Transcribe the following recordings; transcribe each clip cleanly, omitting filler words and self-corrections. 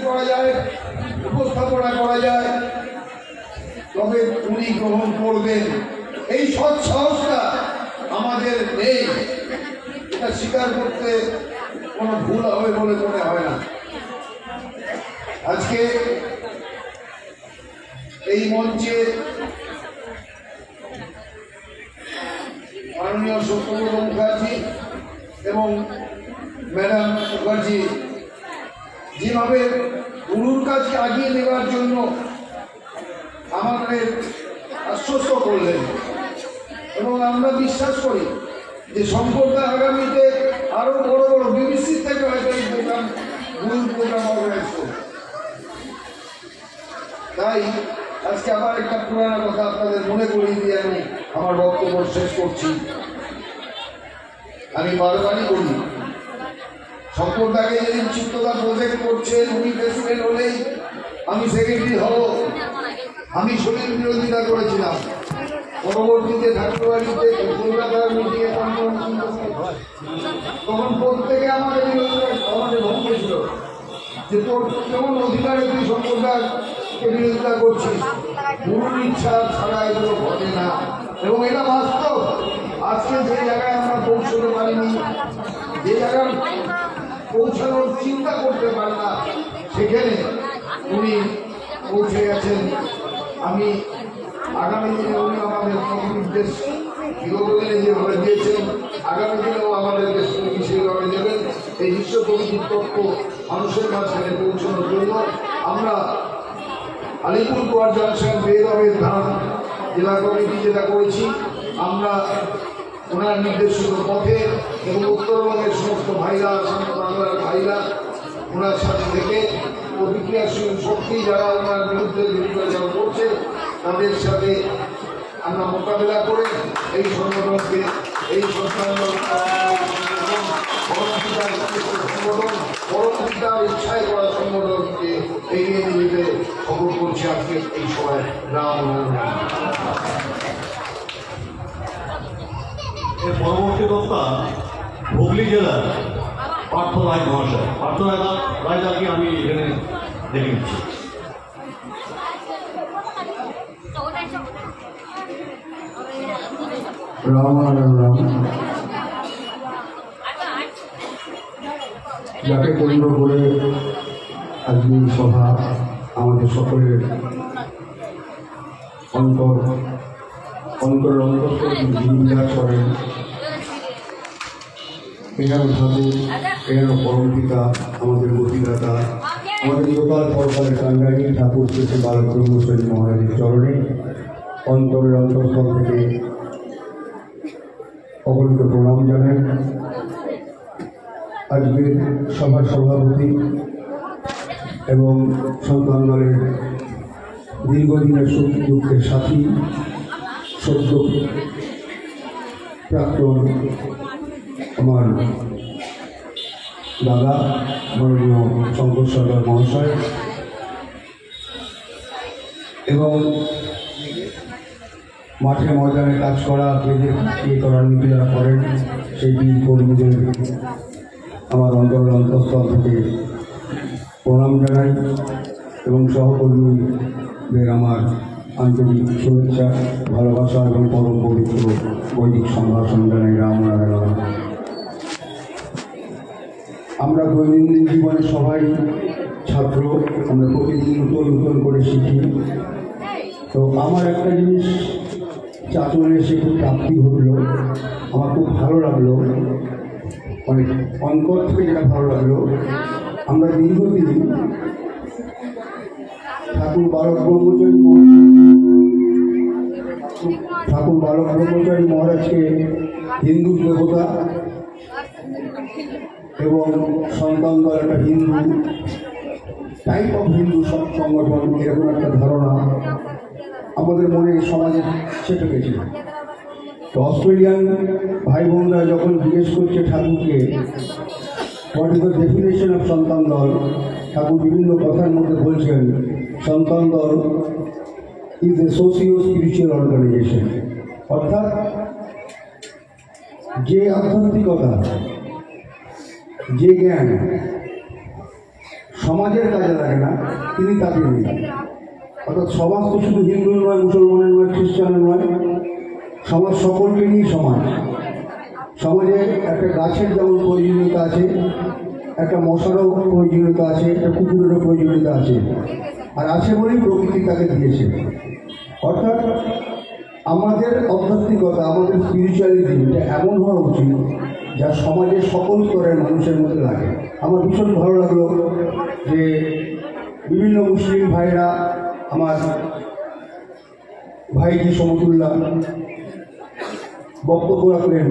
করা যায়, উপস্থাপনা করা যায়, তবে উনি গ্রহণ করবেন। এই সৎ সাহসটা আমাদের নেই, এটা স্বীকার করতে কোনো ভুল হবে বলে মনে হয় না। আজকে এই মঞ্চে মাননীয় সত্যব্রত মুখার্জি এবং ম্যাডাম মুখার্জি যেভাবে গুরুর কাজকে আগিয়ে নেওয়ার জন্য আমাদের আশ্বস্ত করলেন, এবং আমরা বিশ্বাস করি যে সম্পর্কে আগামীতে আরো বড় বড় বিবিসি থেকে হয়তো এই প্রোগ্রাম গুরুর প্রোগ্রাম অর্গানাইজ করবে। তাই আজকে আবার একটা পুরানো কথা আপনাদের মনে করিয়ে দিয়ে আমি আমার বক্তব্য শেষ করছি। আমি বারবারই বলি, সম্পর্কে যেদিন চিত্তদা প্রজেক্ট করছেন, উনি প্রেসিডেন্ট হলেই আমি সেক্রেটারি হব, আমি শরীর বিরোধিতা করেছিলাম। পরবর্তীতে ঠাকুরবাড়িতে কলকাতার মিটিংয়ে তখন প্রত্যেকে আমাদের ভঙ্গ ছিল যে তোর কেমন অধিকারে তুই সম্প্রদায়কে বিরোধিতা করছিস, গুরুর ইচ্ছা ছাড়া এগুলো ঘটে না। এবং এটা বাস্তব। আজকে যে জায়গায় আমরা পৌঁছতে পারিনি, যে জায়গায় পৌঁছানোর চিন্তা করতে পারে না, সেখানে উনি পৌঁছে গেছেন। আমি আগামী দিনে উনি আমাদের নির্দেশ বিগত দিনে যেভাবে দিয়েছেন, আগামী দিনেও আমাদেরকে সেইভাবে দেবেন। এই বিশ্ব কমিটির তত্ত্ব মানুষের মাঝখানে পৌঁছানোর জন্য আমরা আলিপুরদুয়ার জংশন বেরবের ধাম জেলা কমিটি যেটা করেছি, আমরা ওনার নির্দেশিত পথে এবং উত্তরবঙ্গের সমস্ত ভাইরা, বাংলার ভাইরা ওনার সাথে থেকে প্রতিক্রিয়াশীল শক্তি যারা ওনার বিরুদ্ধে বিরোধিতা করছে তাদের সাথে আমরা মোকাবিলা করে এই সংগঠনকে, এই পরবর্তীকার ইচ্ছায় করা সংগঠনকে এগিয়ে নিয়ে যেতে খবর করছে আজকে এই সময় রাম। এর পরবর্তী বক্তা হুগলি জেলার পার্থ রায় মহাশয়। পার্থ রায়দাকে আমি এখানে দেখে নিচ্ছি। রাম রাম, যাকে কেন্দ্র করে আজকে সভা আমাদের সকলের অন্তরের অন্তঃস্থলে বিরাজ করেন। এখানে ঠাকুর, এখানে পরমপিতা, আমাদের গতিদাতা, আমাদের লোকাল পরকালের কাঙ্গালী ঠাকুর শ্রী বালক ব্রহ্মচারী মহারাজের চরণে অন্তরের অন্তঃস্থল থেকে অগণিত প্রণাম জানাই। আজকের সভার সভাপতি এবং সন্তান দলের দীর্ঘদিনের সুখ দুঃখের সাথী, সদ্য প্রাক্তন আমার দাদা মাননীয় শঙ্কর সরকার মহাশয়, এবং মাঠে ময়দানে কাজ করা, ইয়ে করার নীতি যারা করেন সেই বীর কর্মীদের আমার অন্তঃস্থল থেকে প্রণাম জানাই, এবং সহকর্মীদের আমার আন্তরিক শুভেচ্ছা, ভালোবাসা এবং পরম পবিত্র বৈদিক সম্ভাষণ জানাই। রাম নারায়ণ। আমরা দৈনন্দিন জীবনে সবাই ছাত্র, আমরা প্রতিদিন নতুন করে শিখি। তো আমার একটা জিনিস চাচলে এসে খুব প্রাপ্তি ঘটলো, আমার খুব ভালো লাগলো, অনেক অন্তর থেকে যেটা ভালো লাগলো। আমরা দীর্ঘদিন ঠাকুর বালক ব্রহ্মচারী মহারাজকে হিন্দু দেবতা এবং সন্তান দল একটা হিন্দু টাইপ অফ হিন্দু সংগঠন, এরকম একটা ধারণা আমাদের মনে সমাজে সেটে গেছিল। তো অস্ট্রেলিয়ান ভাই বোনরা যখন জিজ্ঞেস করছে ঠাকুরকে what is the definition of Santan Dal, ঠাকুর বিভিন্ন কথার মধ্যে বলছেন Santan Dal is a socio spiritual organization, অর্থাৎ যে আধ্যাত্মিকতা, যে জ্ঞান সমাজের কাজে লাগে না, তিনি তাকে নেই। অর্থাৎ সমাজ তো শুধু হিন্দু নয়, মুসলমানের নয়, খ্রিস্টানের নয়, সমাজ সকলকে নিয়ে সমাজ। সমাজে একটা গাছের যেমন প্রয়োজনীয়তা আছে, একটা মশারও প্রয়োজনীয়তা আছে, একটা কুকুরেরও প্রয়োজনীয়তা আছে, আর আছে বলেই প্রকৃতি তাকে দিয়েছে। অর্থাৎ আমাদের আধ্যাত্মিকতা, আমাদের স্পিরিচুয়ালিটি এটা এমন হওয়া উচিত যা সমাজের সকল স্তরের মানুষের মধ্যে লাগে। আমার ভীষণ ভালো লাগলো যে বিভিন্ন মুসলিম ভাইরা, আমার ভাইজি সমতুল্লাহ বক্তব্য রাখলেন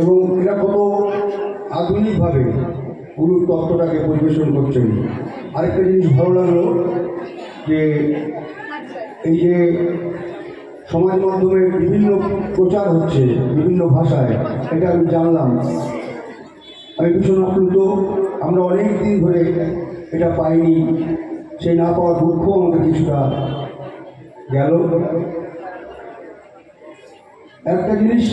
এবং এরা কত আধুনিকভাবে গুরুর তত্ত্বটাকে পরিবেশন করছেন। আরেকটা জিনিস ভালো লাগলো যে এই যে সমাজ মাধ্যমে বিভিন্ন প্রচার হচ্ছে বিভিন্ন ভাষায়, এটা আমি জানলাম, আমি ভীষণ আপ্লুত। আমরা অনেক দিন ধরে এটা পাইনি, সেই না পাওয়ার দুঃখ আমাদের কিছুটা গেল। একটা জিনিস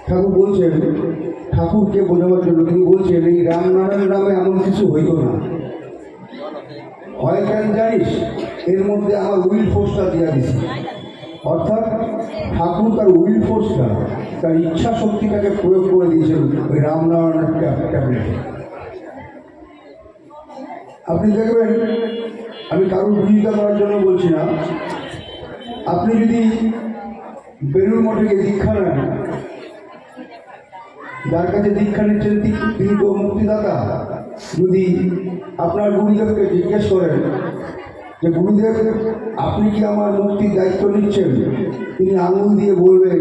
ঠাকুর বলছেন, ঠাকুরকে বোঝাবার জন্য তিনি বলছেন এই রামনারায়ণ নামে এমন কিছু হইত না, হয় কেন জানিস, এর মধ্যে আমার উইল ফোর্সটা দেওয়া দিচ্ছে। অর্থাৎ ঠাকুর তার উইল ফোর্সটা, তার ইচ্ছা শক্তিটাকে প্রয়োগ করে দিয়েছেন ওই রামনারায়ণের ট্যাবলেটে। আপনি দেখবেন, আমি কারোর বিরোধিতা করার জন্য বলছি না, আপনি যদি বেলুড় মঠে গিয়ে দীক্ষা নেন, যার কাছে দীক্ষা নিচ্ছেন তিনি তো মুক্তিদাতা। যদি আপনার গুরুদেবকে জিজ্ঞেস করেন যে গুরুদেব আপনি কি আমার মুক্তির দায়িত্ব নিচ্ছেন, তিনি আঙুল দিয়ে বলবে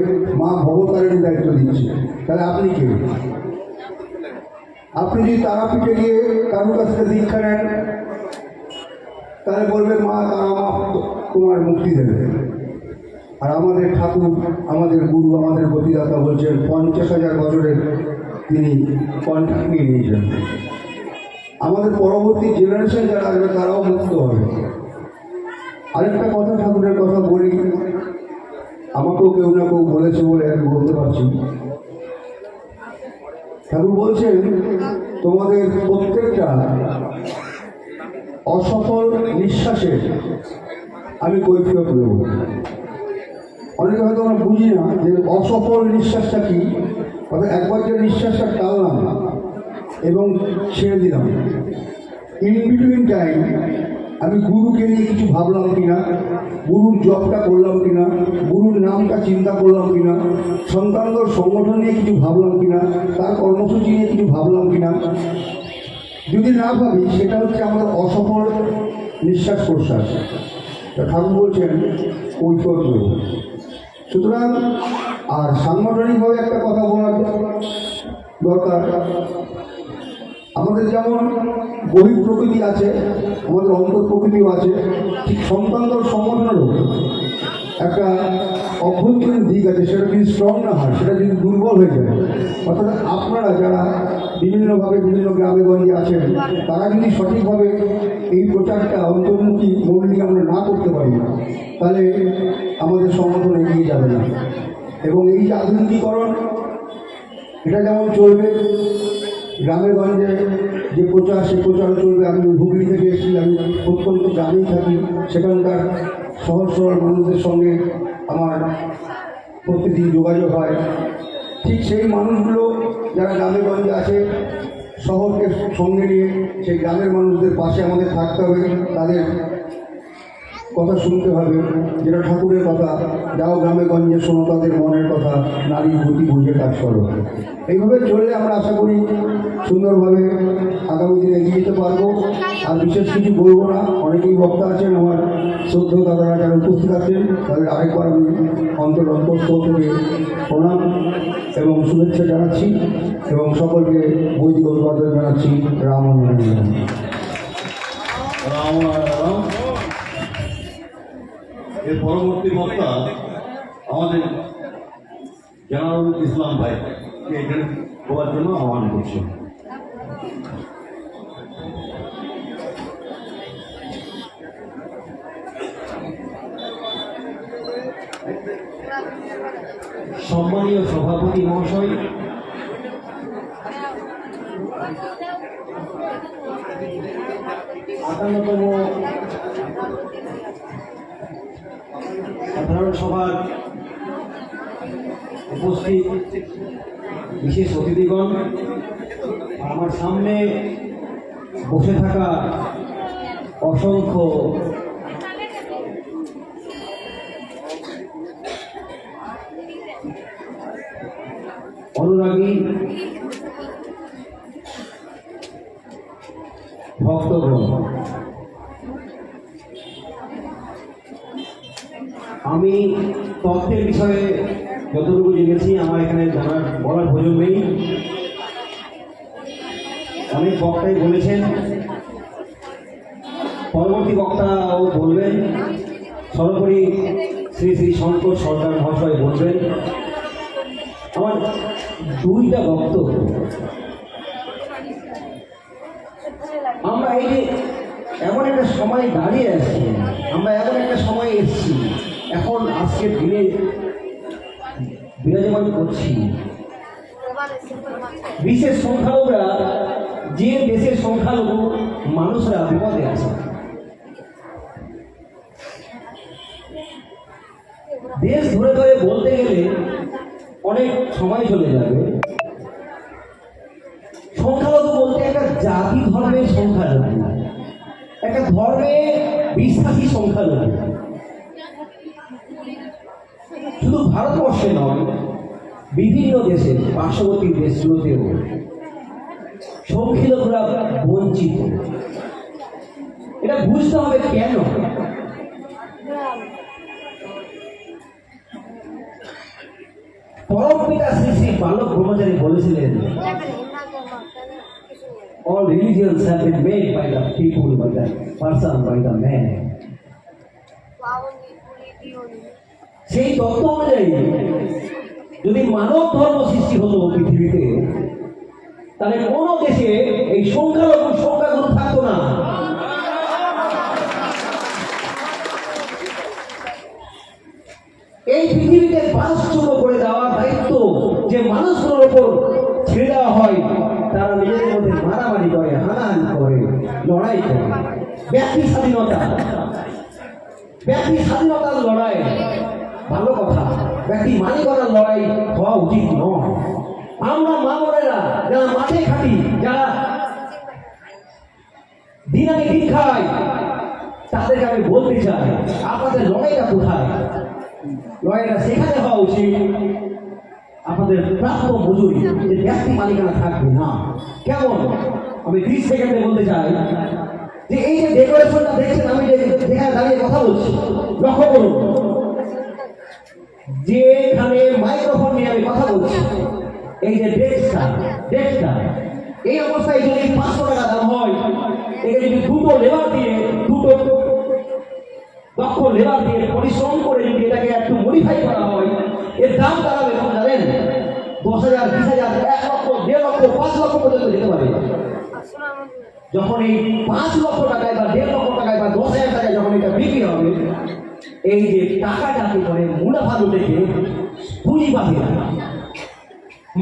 মা ভবতারিণীর দায়িত্ব দিচ্ছে, তাহলে আপনি কে? আপনি যদি তারাপীঠে গিয়ে কারোর কাছ থেকে দীক্ষা নেন, তাহলে বলবে মা তারা মা তোমার মুক্তি দেবে। আর আমাদের ঠাকুর, আমাদের গুরু, আমাদের গতিদাতা বলছেন 50,000 বছরের তিনি কন্ট্যাক্ট নিয়ে নিয়েছেন। আমাদের পরবর্তী জেনারেশন যারা আসবে তারাও মুক্ত হবে। আরেকটা কথা, ঠাকুরের কথা বলি, আমাকেও কেউ না কেউ বলেছে বলে আমি বলতে পারছি। ঠাকুর বলছেন তোমাদের প্রত্যেকটা অসফল নিঃশ্বাসে আমি কৈফিয়ত দেব। অনেকে হয়তো আমরা বুঝি না যে অসফল নিঃশ্বাসটা কি। অর্থাৎ একবার যে নিঃশ্বাসটা টানলাম এবং ছেড়ে দিলাম, ইন বিটুইন টাইম আমি গুরুকে নিয়ে কিছু ভাবলাম কিনা, গুরুর জপটা করলাম কিনা, গুরুর নামটা চিন্তা করলাম কিনা, সন্তানদের সংগঠন নিয়ে কিছু ভাবলাম কিনা, তার কর্মসূচি নিয়ে কিছু ভাবলাম কিনা। যদি না ভাবি সেটা হচ্ছে আমাদের অসফল নিঃশ্বাস প্রশ্বাস। ঠাকুর বলছেন কৈফিয়ত দেব। সুতরাং আর সাংগঠনিকভাবে একটা কথা বলার দরকার, আমাদের যেমন বহিঃ প্রকৃতি আছে, আমাদের অন্তর প্রকৃতিও আছে, ঠিক সন্তানদের সংগঠনেরও একটা অভ্যন্তরীণ দিক আছে। সেটা যদি স্ট্রং না হয়, সেটা যদি দুর্বল হয়ে যায়, অর্থাৎ আপনারা যারা বিভিন্নভাবে বিভিন্ন গ্রামে গঞ্জে আছেন, তারা যদি সঠিকভাবে এই প্রচারটা অন্তর্মুখী মন নিয়ে আমরা না করতে পারি, তাহলে আমাদের সংগঠন এগিয়ে যাবে না। এবং এই যে আধুনিকীকরণ, এটা যেমন চলবে, গ্রামে গঞ্জে যে প্রচার, সে প্রচার চলবে। আমি হুগলি থেকে এসেছি, আমি অত্যন্ত গ্রামেই থাকি, সেখানকার সহজ সরল মানুষদের সঙ্গে আমার প্রতিদিন যোগাযোগ হয়। ঠিক সেই মানুষগুলো যারা গ্রামে গঞ্জে আছে, শহরকে সঙ্গে নিয়ে সেই গ্রামের মানুষদের পাশে আমাদের থাকতে হবে, তাদের কথা শুনতে হবে। যেটা ঠাকুরের কথা, যাও গ্রামে গঞ্জে শোনো তাদের মনের কথা, নারীর গতি বুঝে কাজ করো। এইভাবে চললে আমরা আশা করি সুন্দরভাবে আগামী দিনে এগিয়ে যেতে পারবো। আর বিশেষ কিছু বলবো না, অনেকেই বক্তা আছেন, আমার শ্রদ্ধেয় দাদারা যারা উপস্থিত আছেন, তাদের আরেকবার আমি অন্তঃস্থল থেকে প্রণাম এবং শুভেচ্ছা জানাচ্ছি এবং সকলকে বৈদিক অভিবাদন জানাচ্ছি। রাম রাম রাম। এর পরবর্তী বক্তা আমাদের জানারুল ইসলাম ভাইকে এখানে বলার জন্য আহ্বান করছি। সম্মানীয় সভাপতি মহাশয়, 58তম সাধারণ সভার উপস্থিত বিশেষ অতিথিগণ, আমার সামনে বসে থাকা অসংখ্য অনুরাগী ভক্তগণ, আমি তথ্যের বিষয়ে যতটুকু জেনেছি আমার এখানে জানার বলার প্রয়োজন নেই। অনেক বক্তাই বলেছেন, পরবর্তী বক্তাও বলবেন, সর্বোপরি শ্রী শ্রী শঙ্কর সরকার মহাশয় বলবেন। আমার দুইটা বক্তব্য। আমরা এই যে এমন একটা সময় দাঁড়িয়ে আছি, আমরা এমন একটা সময় এসেছি, এখন আজকের দিনে বিরাজমান করছি। বিশেষ সংখ্যালঘুরা, যে দেশের সংখ্যালঘু মানুষরা বিপদে আছে, দেশ ধরে ধরে বলতে গেলে অনেক সময় চলে যাবে। সংখ্যালঘু বলতে একটা জাতি ধর্মের সংখ্যালঘু, একটা ধর্মে বিশ্বাসী সংখ্যালঘু। শুধু ভারতবর্ষে নয়, বিভিন্ন দেশে, পার্শ্ববর্তী দেশগুলোতেও সংখ্যালঘুরা বঞ্চিত। এটা বুঝতে হবে কেন। পরমপিতা শ্রী শ্রী বালক ব্রহ্মচারী বলেছিলেন, all religions have been made by the people, by the person, by the man. সেই তত্ত্ব অনুযায়ী যদি মানব ধর্ম সৃষ্টি হতো পৃথিবীতে, তাহলে কোন দেশে এই সংখ্যাগুলো থাকতো না। এই পৃথিবীতে বাসযোগ্য করে দেওয়ার দায়িত্ব যে মানুষগুলোর উপর ছেড়ে দেওয়া হয়, তারা নিজেদের মধ্যে মারামারি করে, হানাহানি করে, লড়াই করে। ব্যক্তি স্বাধীনতার লড়াই ভালো কথা, ব্যক্তি মালিকানার লড়াই হওয়া উচিত নয়। আমরা মা বোনেরা যারা মাঠে খাটি, যারা দিন আনে দিন খাই, তাদেরকে আমি বলতে চাই, আপনাদের লড়াইটা কোথায়? লড়াইটা সেখানে হওয়া উচিত আপনাদের প্রাপ্য মজুরি, যে ব্যক্তি মালিকানা থাকবে না। কেমন? আমি 30 সেকেন্ডে বলতে চাই যে এই যে ডেকোরেশনটা দেখছেন, আমি যেখানে দাঁড়িয়ে কথা বলছি, লক্ষ্য করুন, যেখানে মাইক্রোফোন নিয়ে আমি কথা বলছি, এই যে ডেস্কটা, এই অবস্থায় যদি 500 টাকা দাম হয়, একে যদি দুটো লেবার দিয়ে, দুটো দক্ষ লেবার দিয়ে পরিশ্রম করে যদি এটাকে একটু মডিফাই করা হয়, এর দাম দাঁড়াবে কত জানেন? 10,000, 20,000, 1 লক্ষ, 1.5 লক্ষ, 5 লক্ষ পর্যন্ত যেতে পারে। যখন এই 5 লক্ষ টাকায় বা 1.5 লক্ষ টাকায় বা 10,000 টাকায় যখন এটা বিক্রি হবে, এই যে টাকাটা কি করে মুনাফা লুটেছে পুঁজিবাদীরা,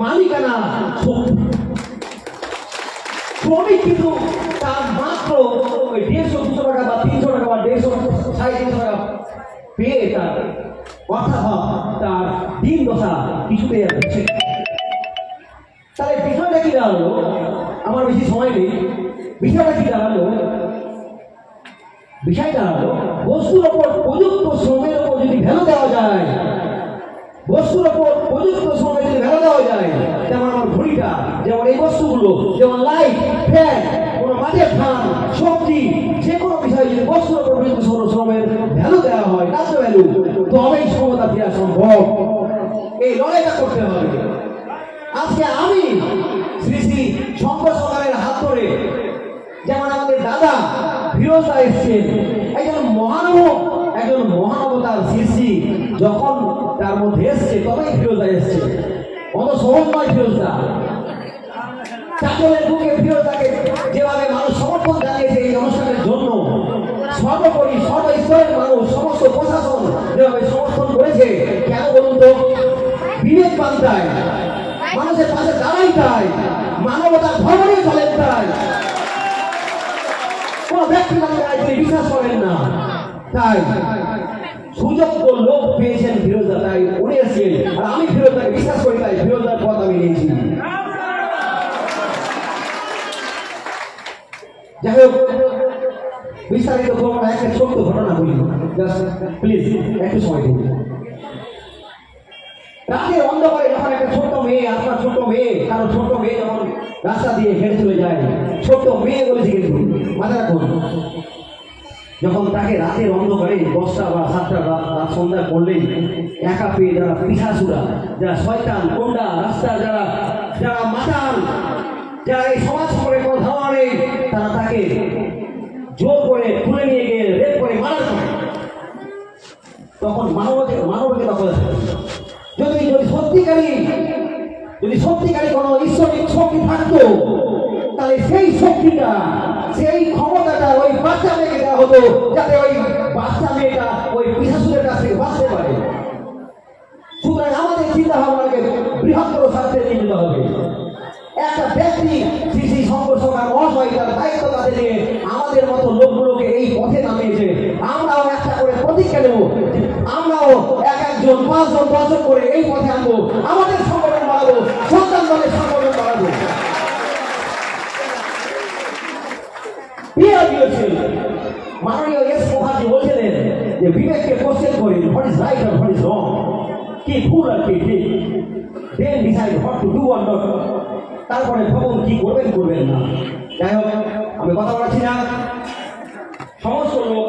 মালিকানা শ্রমিক কিন্তু তার মাত্র ওই 150-200 টাকা বা 300 টাকা বা 150-350 টাকা পেয়ে তার অর্থাৎ তার দিন দশা কিছুতে যাচ্ছে। তাহলে বিষয়টা কি দাঁড়ালো? আমার বেশি সময় নেই। বিষয়টা দাঁড়ালো বস্তুর ওপর প্রযুক্ত শ্রমের ওপর যদি ভ্যালু দেওয়া যায়, যেমন আমার ঘড়িটা, যেমন এই বস্তুগুলো, যেমন লাইট, ফ্যান, কোনো মাঠের ফান, সবজি, যে কোনো বিষয়ে যদি বস্তুর ওপর প্রযুক্ত শ্রমের ভ্যালু দেওয়া হয়, ন্যায্য ভ্যালু, তবেই সমতা ফেরা সম্ভব। এই লড়াইটা করতে হবে। আজকে আমি শ্রী শ্রী শঙ্কর সরকারের হাত ধরে, যেমন আমাদের দাদা ফিরোজদা এসছেন, একজন মহানবতার সৃষ্টি যখন তার মধ্যে এসছে, তবেই ফিরোজদা এসছে। অত সহজ নয় ফিরোজদা। চাকরের বুকে ফিরোজদাকে যেভাবে মানুষ সমর্থন জানিয়েছে এই অনুষ্ঠানের জন্য, সর্বোপরি সর্বস্তরের মানুষ, সমস্ত প্রশাসন যেভাবে সমর্থন করেছে, কেন বলুন তো? বিবেক বান্ধায়, মানুষের পাশে দাঁড়াই চায়, মানবতার ধর্ম নিয়ে চলেন চায়। কোন ব্যক্তি তিনি বিশ্বাস করেন না। তাই সুযোগ লোক পেয়েছেন ফিরোজদা, তাই উনি এসেছেন, আর আমি ফিরোজদাকে বিশ্বাস করি, তাই ফিরোজদার পথ আমি নিয়েছি। যাই হোক, বিস্তারিত তোমার একটা ছোট্ট ঘটনা বলি, প্লিজ একটু সময় দিন। রাতের অন্ধকারে যখন একটা ছোট্ট মেয়ে, আপনার ছোট্ট মেয়ে, কারো ছোট্ট মেয়ে যখন রাস্তা দিয়ে হেঁটে চলে যায়, ছোট্ট মেয়ে বলেছে কিন্তু মাথা রাখুন, যখন তাকে রাতের অন্ধকারে 10টা বা 7টা বা সন্ধ্যা করলেই একা পেয়ে যারা পিশাচুরা, যারা শয়তান কোন্ডা রাস্তা, যারা যারা মাতাল, যারা এই সমাজ করে কোনো ধারণা নেই, তারা তাকে জোর করে তুলে নিয়ে গিয়ে রেপ করে মারা করে। তখন মানবকে তখন যদি সত্যিকারী কোনো ঈশ্বরিক শক্তি থাকতো, তাহলে সেই শক্তিটা, সেই ক্ষমতাটা ওই বাচ্চা মেয়েকে দেওয়া হতো, যাতে ওই বাচ্চা মেয়েটা ওই পিশাচুরের কাছ থেকে বাঁচতে পারে। সুতরাং আমাদের চিন্তা ভাবনাকে বৃহত্তর স্বার্থে নিয়ে যেতে হবে। একটা ব্যক্তি শ্রী শঙ্কর সরকার মহাশয় তার দায়িত্ব কাঁধে নিয়ে আমাদের মতো লোকগুলোকে এই পথে নামিয়েছে। আমরাও একটা করে প্রতিজ্ঞা নেব, আমরাও একজন 5জন 10জন করে এই পথে আনবো, আমাদের সংগঠন বাড়াবো, সন্তান দলের সংগঠন বাড়াবো। মাননীয় এস মুখার্জি বলছিলেন যে বিবেককে কোশ্চেন করি, হোয়াট ইজ রাইট আর হোয়াট ইজ রং, কি ভুল আর কি ঠিক, then decide what to do আর নট, তারপরে ভাবুন কি করবেন না। যাই হোক, আমি কথা বলাচ্ছি না, সমস্ত লোক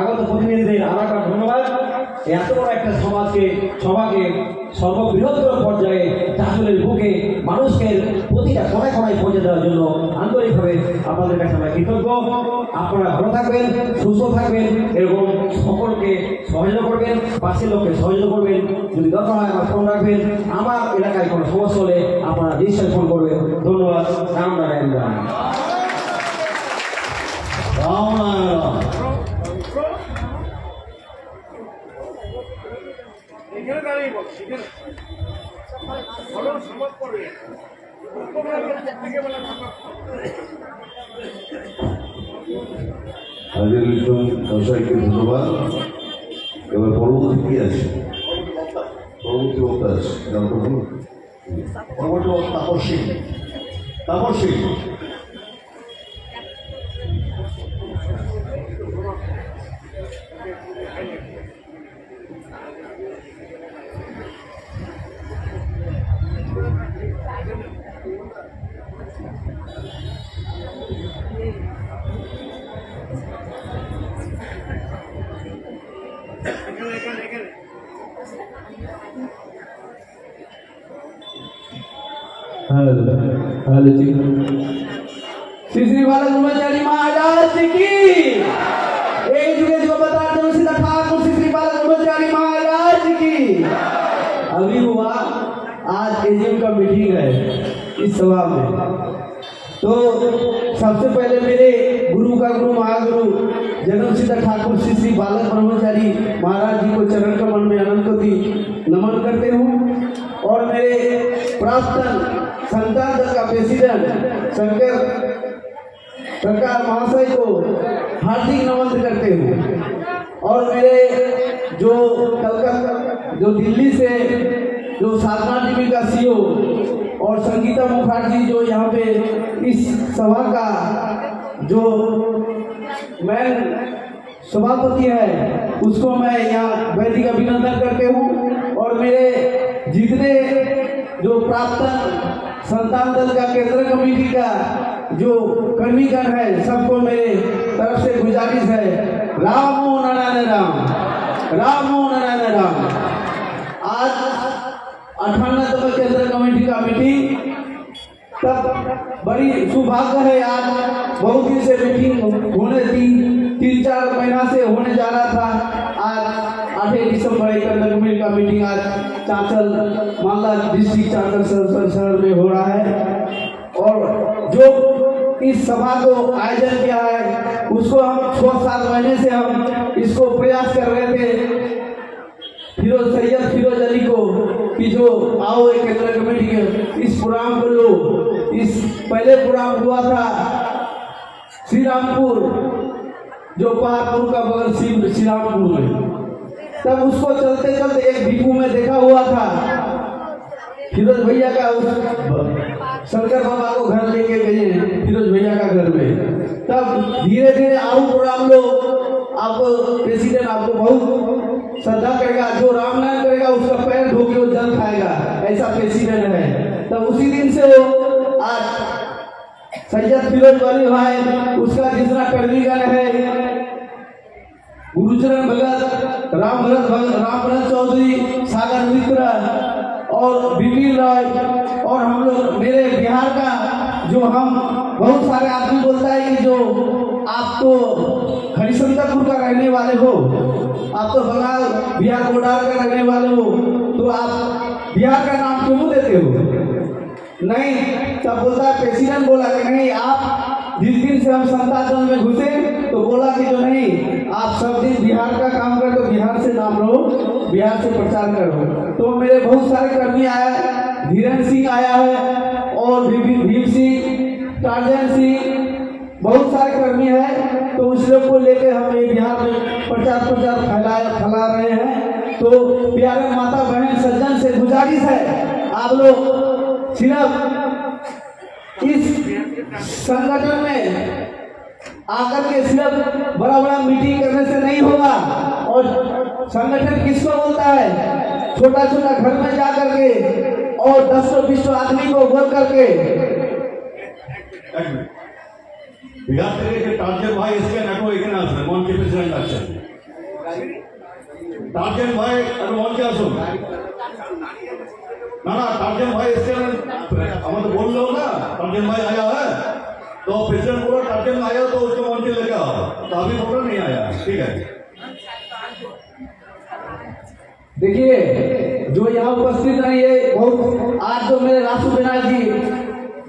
আগত প্রতিনিধিদের আলাদা ধন্যবাদ। এত বড় একটা সভাকে সর্ববৃহত্তর পর্যায়ে চাঁচলের বুকে মানুষকে প্রতিটা কোনায় কোনায় পৌঁছে দেওয়ার জন্য আন্তরিকভাবে আপনাদের কাছে আমরা কৃতজ্ঞ। আপনারা ভালো থাকবেন, সুস্থ থাকবেন, এরকম সকলকে সহযোগিতা করবেন, পাশের লোককে সহযোগিতা করবেন। যদি দরকার হয় আমার ফোন রাখবেন, আমার এলাকায় কোনো সমস্যা হলে আপনারা নিশ্চয়ই ফোন করবেন। ধন্যবাদ। রাম নারায়ণ রাম। রাম নারায়ণ। এখানে দাঁড়িয়ে বল, এখানে ভালো সমাজ করবে হাজির ইসলাম ব্যবসায়ীকে ধন্যবাদ। এবার পরবর্তী কি আছে? পরবর্তী বক্তা আছে, নামটা বলুন। পরবর্তী তাপর সিং। हेलो जी, श्री बाला ब्रह्मचारी महाराज की एक जुगे जो बताते हैं सीधा ठाकुर श्री बाला ब्रह्मचारी महाराज की। अभी हुआ आज एजीएम का मीटिंग है इस सभा में, तो सबसे पहले मेरे गुरु का गुरु महागुरु जन्म सीधा ठाकुर श्री बालक ब्रह्मचारी महाराज जी को चरण कमल में अनंत कोटि नमन करते हूँ, और मेरे प्राक्तन संतान दल का प्रेसिडेंट शंकर सरकार महाशय को हार्दिक नमन करते हूँ, और मेरे जो कलकत्ता जो दिल्ली से जो साधना टीवी का सीईओ और संगीता मुखर्जी जो यहाँ पे इस सभा का जो मैं सभापति है, उसको मैं यहाँ वैदिक अभिनंदन करते हूँ, और मेरे जितने जो प्राक्तन संतान दल का केंद्र कमेटी का जो कर्मीगण है, सबको मेरे तरफ से गुजारिश है, राम नारायण राम, राम नारायण राम। आज 58वां केंद्र कमेटी का मीटिंग, तब बड़ी सौभाग्य है, आज बहुत दिन से मीटिंग होने 3-4 महीना से होने जा रहा था। आज 8 दिसंबर केंद्र कमेटी का मीटिंग आज चांचल मालदा डिस्ट्रिक्ट चांचल शहर में हो रहा है, और जो इस सभा को आयोजन किया है उसको हम 6-7 महीने से हम इसको प्रयास कर रहे थे सैयद फिरोज अली को कि जो आओ एक केंद्र कमेटी के इस प्रोग्राम को लो। इस पहले प्रोग्राम हुआ था श्री रामपुर जो पहाड़पुर का बगल श्रीरामपुर में। तब उसको चलते चलते एक डिपो में देखा हुआ था, फिरोज भैया का उस शंकर बाबा को घर लेके गए फिरोज भैया का घर में। तब धीरे धीरे आऊ प्रोग्राम लोग आपको प्रेसिडेंट आपको बहुत श्रद्धा करेगा, जो राम नाम करेगा उसका पैर धो के वो जल खाएगा, ऐसा प्रेसिडेंट है। तब उसी दिन से वो आज सैयद फिरोज वली भाई, उसका जितना कर्मीगण है, गुरुचरण भगत, राम भरत चौधरी, सागर मित्र और बिपिन रॉय, और हम लोग मेरे बिहार का जो हम बहुत सारे आदमी बोलता है कि जो आप तो हरिशंकरपुर का रहने वाले हो, आप तो बंगाल बिहार बॉर्डर का रहने वाले हो, तो आप बिहार का नाम क्यों देते हो? नहीं, तब बोलता है प्रेसिडेंट बोला कि नहीं, आप जिस दिन से हम समता दल में घुसे तो बोला कि जो नहीं, आप सब दिन बिहार का काम कर, तो बिहार से नाम लो, बिहार से प्रचार करो। तो मेरे बहुत सारे कर्मी आया, धीरेन्द्र सिंह आया है और भीम सिंह, टार्जन सिंह, बहुत सारे कर्मी हैं। तो उस लोग को लेकर हम ये बिहार में प्रचार फैला रहे हैं। तो प्यारे माता बहन सज्जन से गुजारिश है, आप लोग सिर्फ इस संगठन में आकर के सिर्फ बड़ा बड़ा मीटिंग करने से नहीं होगा। और संगठन किसको बोलता है? छोटा छोटा घर में जा करके और 10-20 आदमी को बोल करके। বিহার থেকে যে টার্জেন ভাই এসে নাকো এখানে আসবে, মঞ্চে প্রেসিডেন্ট আছেন টার্জেন ভাই, আর মঞ্চে আসুন। না না, টার্জেन भाई इसके हमें बोल लो ना, टार्जन भाई आया है तो प्रेसिडेंट बोला टार्जन आया तो उसको मंच लेके आओ, तो अभी फोटो नहीं आया, ठीक है। देखिए जो यहाँ उपस्थित है, ये बहुत आज जो मेरे रासू बेनाल जी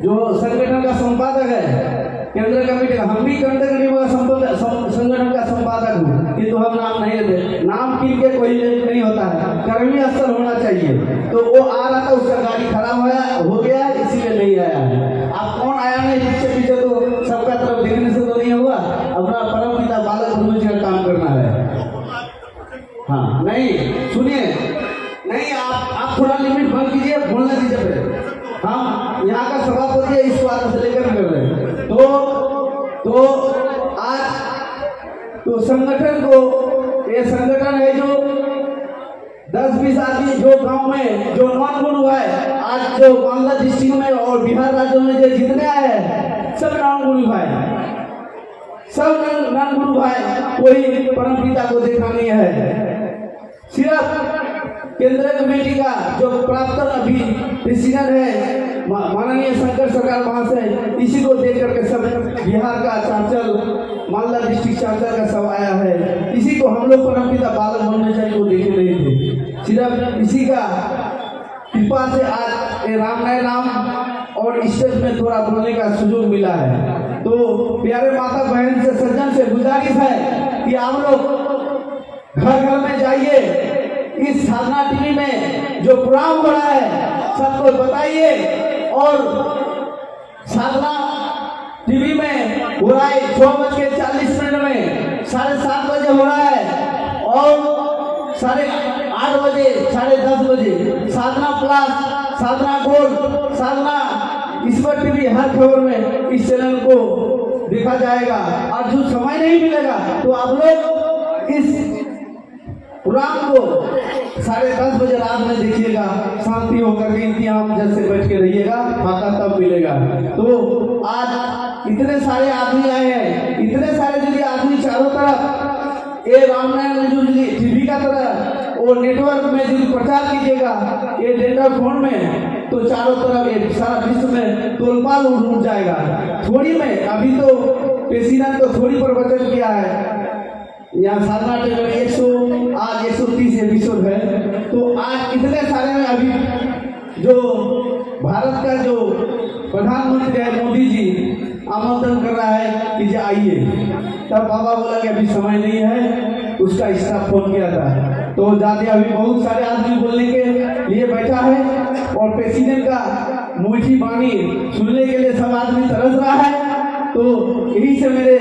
जो संगठन का संपादक है, केंद्र कमेटी का, हम भी केंद्र कमेटी संगठन का संपादक हूँ, किंतु हम नाम नहीं लेते, नाम किन के कोई नहीं होता है, कर्मी स्तर होना चाहिए। तो वो आ रहा था, उसका गाड़ी खराब हो गया इसीलिए नहीं आया है। आप कौन आया नहीं, पीछे पीछे तो सबका तरफ देखने से तो नहीं होगा, अपना परम पिता बालक ब्रह्म जी का काम करना है। हाँ नहीं, सुनिए, नहीं आप थोड़ा लिमिट बंद कीजिए, बोलने दीजिए फिर। हम यहाँ का सभापति है, इस बात से लेकर कर रहे हैं। तो आज तो संगठन को, ये संगठन है जो 10-20 आदमी जो गांव में जो नॉन गुरु है, आज जो मालदा डिस्ट्रिक्ट में और बिहार राज्य में जो जितने आए हैं सब नॉन गुरु भाई, सब नॉन गुरु भाई, कोई परम पिता को देखा नहीं है। सिर्फ केंद्र कमेटी का जो प्राप्त अभी प्रेसिडेंट है माननीय शंकर सरकार महाशय, इसी को देख करके सब बिहार का चांचल, मालदा डिस्ट्रिक्ट चांचल का सब आया है। इसी को हम लोग परम पिता बालक ब्रह्मचारी को देखे नहीं थे, सिर्फ इसी का कृपा से आज राम और स्टेज में थोड़ा बोलने का सुযোগ मिला है। तो प्यारे माता बहन से सज्जन से गुजारिश है कि आप लोग घर घर में जाइए, इस साधना टीवी में जो प्रोग्राम हो रहा है सबको बताइए, और साधना टीवी में हो रहा है 6:40 में, 7:30 बजे हो रहा है, और 8:30 बजे, 10:30 बजे साधना प्लस, साधना गोल्ड, साधना ईश्वर टीवी, हर खबर में इस चैनल को देखा जाएगा। और जो समय नहीं मिलेगा तो आप लोग इस प्रोग्राम को 10:30 बजे रात में देखिएगा, शांति होकर के इंतजाम जैसे बैठ के रहिएगा, माता तब मिलेगा। तो आज इतने सारे आदमी आए हैं, इतने सारे यदि आदमी चारों तरफ ये रामनारायण जो टीवी का तरह और नेटवर्क में यदि प्रचार कीजिएगा, ये डेटा फोन में, तो चारों तरफ ये सारा विश्व में तोलपाल उठ जाएगा। थोड़ी में अभी तो प्रेसिडेंट तो थोड़ी प्रवचन किया है, यहाँ साधना टीवी में आज 130 एपिसोड है। तो आज इतने सारे में अभी जो भारत का जो प्रधानमंत्री है मोदी जी आमंत्रण कर रहा है कि आइए, तब बाबा बोला कि अभी समय नहीं है, उसका स्टाफ फोन किया था। तो जाते अभी बहुत सारे आदमी बोलने के लिए बैठा है, और प्रेसिडेंट का मीठी वाणी सुनने के लिए सब आदमी तरस रहा है। तो यही से मेरे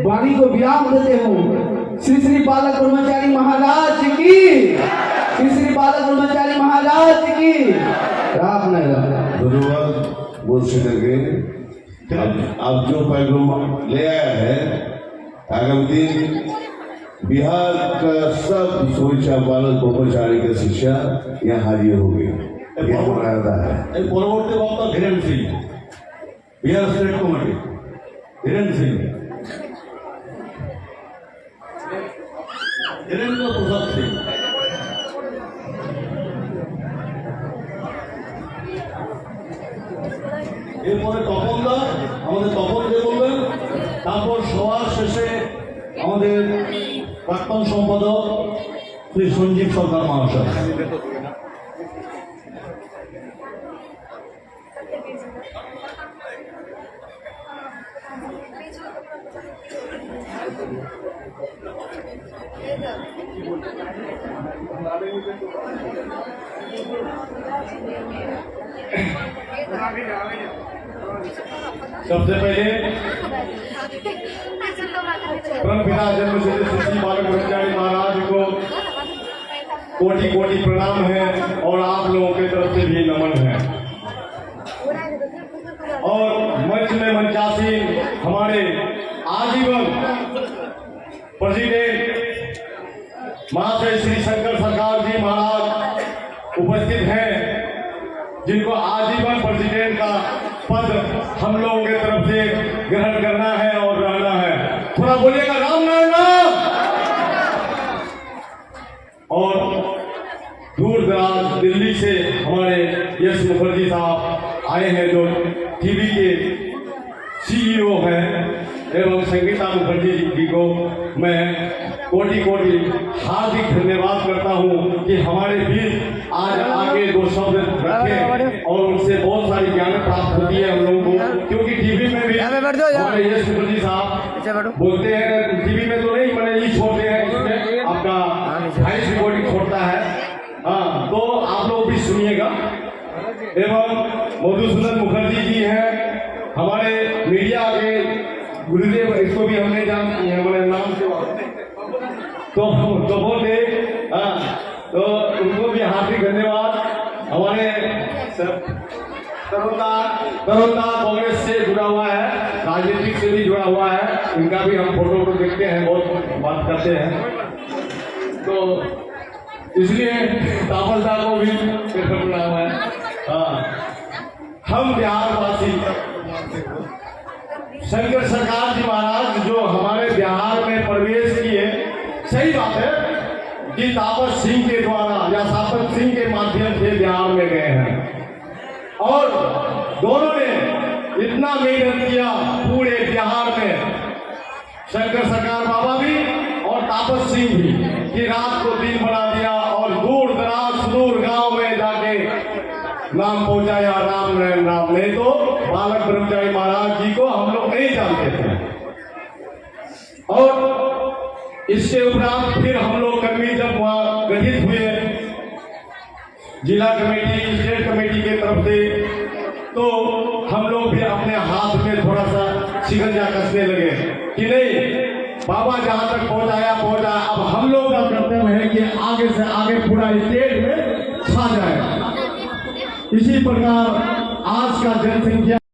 वाणी को विराम देते हूँ। श्री श्री बालक ब्रह्मचारी महाराज की, श्री श्री बालक ब्रह्मचारी महाराज की। राम नारायण। धन्यवाद बोल से करके अब जो पैगाम ले आया है, आगामी दिन बिहार का सब सुरक्षा बालक ब्रह्मचारी का शिक्षा यहाँ हाजिर हो गई। ये हमारा रहता है। এই পরবর্তী বক্তা ধীরেন সিং, বিহার স্টেট কমিটি। ধীরেন সিং, ধীরেন্দ্র প্রসাদ সিং। এরপরে তপন দা, আমাদের তপন যে বলবেন, তারপর সবার শেষে আমাদের প্রাক্তন সম্পাদক শ্রী সঞ্জীব সরকার মহাশয়। सबसे पहले परम पिता जन्मसिद्ध श्री बालक ब्रह्मचारी महाराज को कोटि कोटि प्रणाम है और आप लोगों की तरफ से भी नमन है। और मंच में मंचासीन हमारे आजीवन प्रेसिडेंट महाशय श्री शंकर सरकार जी महाराज उपस्थित हैं, जिनको आजीवन प्रेसिडेंट का पद हम लोगों की तरफ से ग्रहण करना है और रहना है। थोड़ा बोलिएगा राम नारायण। और दूर दराज दिल्ली से हमारे यश मुखर्जी साहब आए हैं, जो टीवी के सीईओ हैं, एवं संगीता मुखर्जी जी को मैं कोटि कोटि हार्दिक धन्यवाद करता हूं कि हमारे बीच आज आगे दो शब्द रखे और उनसे बहुत सारी ज्ञान प्राप्त होती है हम लोगों को। क्योंकि टीवी में भी हमारे यश मुखर्जी साहब बोलते हैं, टीवी में तो नहीं, मैंने ये छोड़ते हैं, इसमें आपका वॉइस रिकॉर्डिंग छोड़ता है। हाँ, तो आप लोग भी सुनिएगा। एवं मधुसूदन मुखर्जी जी हैं हमारे मीडिया के गुरुदेव, इसको भी हमने हमारे नाम से तो बोलते, तो उनको भी हार्दिक धन्यवाद। हमारे तरुणदा कांग्रेस से जुड़ा हुआ है, राजनीतिक से भी जुड़ा हुआ है, इनका भी हम फोटो को देखते हैं, बहुत बात करते हैं, तो इसलिए तापलदा को भी जुड़ा हुआ है। हम बिहारवासी, शंकर सरकार जी महाराज जो हमारे बिहार में प्रवेश किए, सही बात है कि तापस सिंह के द्वारा या तापस सिंह के माध्यम से बिहार में गए हैं, और दोनों ने इतना मेहनत किया पूरे बिहार में, शंकर सरकार बाबा भी और तापस सिंह भी, कि रात को दिन बना दिया और दूर दराज सुदूर गांव में जाके नाम पहुंचाया राम नारायण राम। नहीं तो बालक ब्रह्मचारी महाराज जी को हम लोग नहीं जानते थे। और इसके उपरांत फिर हम लोग कर्मी जब वहां गठित हुए, जिला कमेटी, स्टेट कमेटी के तरफ से, तो हम लोग भी अपने हाथ में थोड़ा सा शिकंजा कसने लगे कि नहीं, बाबा जहां तक पहुंचाया पहुंचा, अब हम लोग का कर्तव्य है कि आगे से आगे पूरा स्टेट में छा जाए। इसी प्रकार आज का जनसंख्या